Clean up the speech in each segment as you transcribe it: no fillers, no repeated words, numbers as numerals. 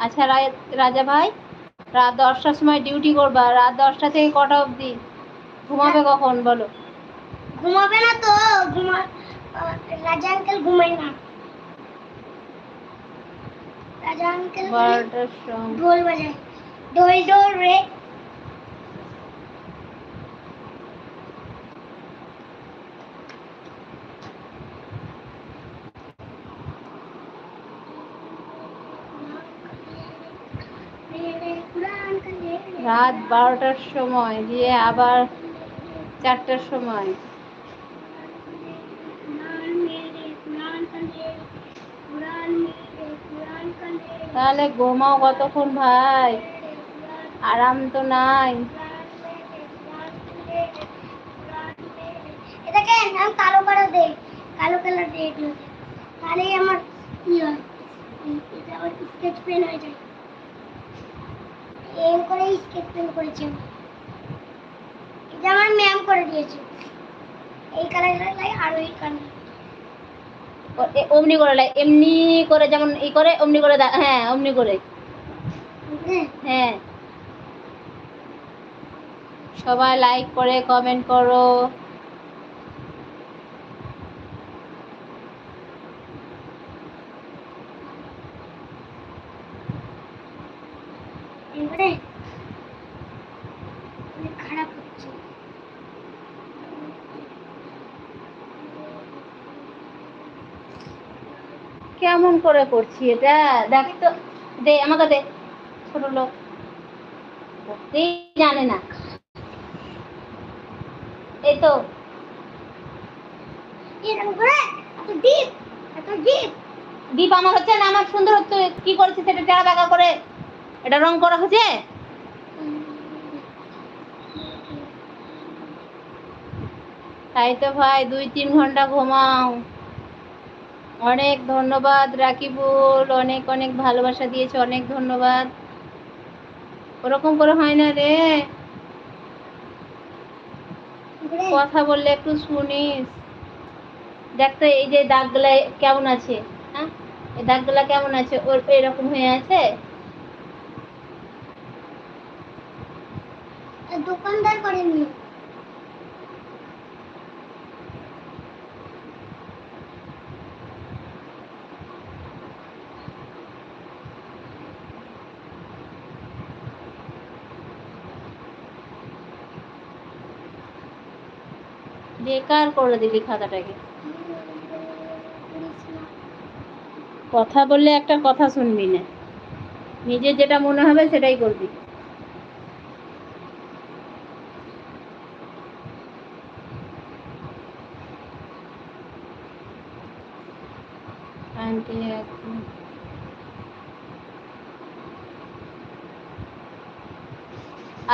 আচ্ছা রাজা ভাই, রাত 10টার সময় ডিউটি করবা, রাত 10টা থেকে কটা অবধি? ঘুমাবে কখন বলো? ঘুমাবে না তো, রাজা আঙ্কেল ঘুমায় না। রাজা আঙ্কেল 12টার সময় ঢোল বাজায়, ঢোল ঢোল রে। রাত 12টার সময় দিয়ে আবার 4টার সময়। তাহলে ঘুমাও কতক্ষণ ভাই, আরাম তো নাই। এটাকে আমি কালো কালার দে, কালো কালার দে এগুলো, তাহলেই আমার কি হয়, এটা আমার স্কেচ পেন হয়ে যায়। এম করে স্কেচ পেন করেছি, এটা আমার ম্যাম করে দিয়েছে। এই কালারটা লাই আর ওই কালার অমনি করে লাই, এমনি করে যেমন ই করে অমনি করে হ্যাঁ অমনি করে। হ্যাঁ, সবাই লাইক করে কমেন্ট করো। খারাপ হচ্ছে। কেমন করে করছি এটা দেখ তো, দে আমাকে দে, ছোট লোক জানে না। এই তো দীপ আমার হচ্ছে না, আমার সুন্দর হচ্ছে, কি করেছে সেটা টেরা বেঁকা করে এটা রং করা হচ্ছে। তাই তো ভাই 2-3 ঘন্টা ঘুমাও। অনেক ধন্যবাদ রাকিবুল, অনেক অনেক ভালোবাসা দিয়েছে, অনেক ধন্যবাদ। ওরকম করে হয় না রে, কথা বললে একটু শুনিস। দেখ তো এই যে দাগগুলা কেমন আছে, হ্যাঁ এই দাগগুলা কেমন আছে, ওর এরকম হয়ে আছে। দোকানদার করেনি। বেকার করে দিলি খাতাটাকে। কথা বললে একটা কথা শুনবি না, নিজের যেটা মনে হবে সেটাই করবি।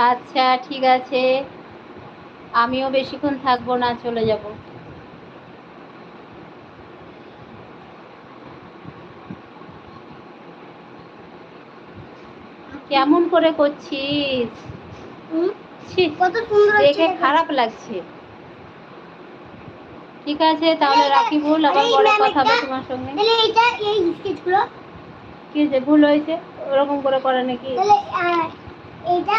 আচ্ছা ঠিক আছে, আমিও বেশিক্ষণ থাকবো না, চলে যাব। কেমন করে করছিস, কত সুন্দর দেখে খারাপ লাগছে। ঠিক আছে তাহলে রাকিবুল, আবার পরে কথা হবে তোমার সঙ্গে। তাহলে এইটা এই স্কেচগুলো কি যে ভুল হয়েছে ওরকম করে করে নাকি? তাহলে এইটা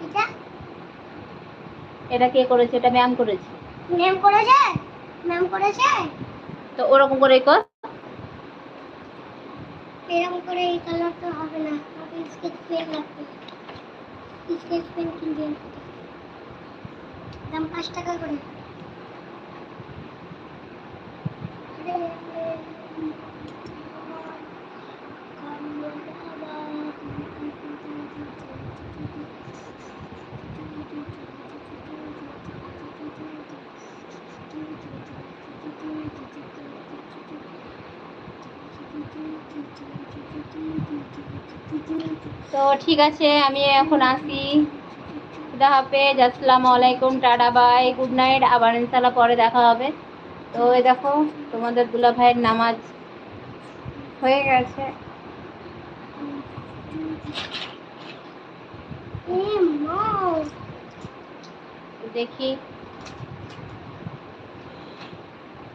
এটা এটা কে করেছে? এটা ম্যাম করেছে। ম্যাম করেছে, ম্যাম করেছে। তো ওরকম করেই কর। এরকম করে এই কালার তো হবে না, আমাকে স্কেচ পেন লাগবে। স্কেচ পেন কিনতে দাম 5 টাকা করে। তো ঠিক আছে, আমি এখন আসি। খুদা হাফেজ, আসসালামু আলাইকুম, টাটা বাই, গুড নাইট। আবার ইনশাআল্লাহ পরে দেখা হবে। তো এই দেখো তোমাদের দুলা ভাইয়ের নামাজ হয়ে গেছে। দেখি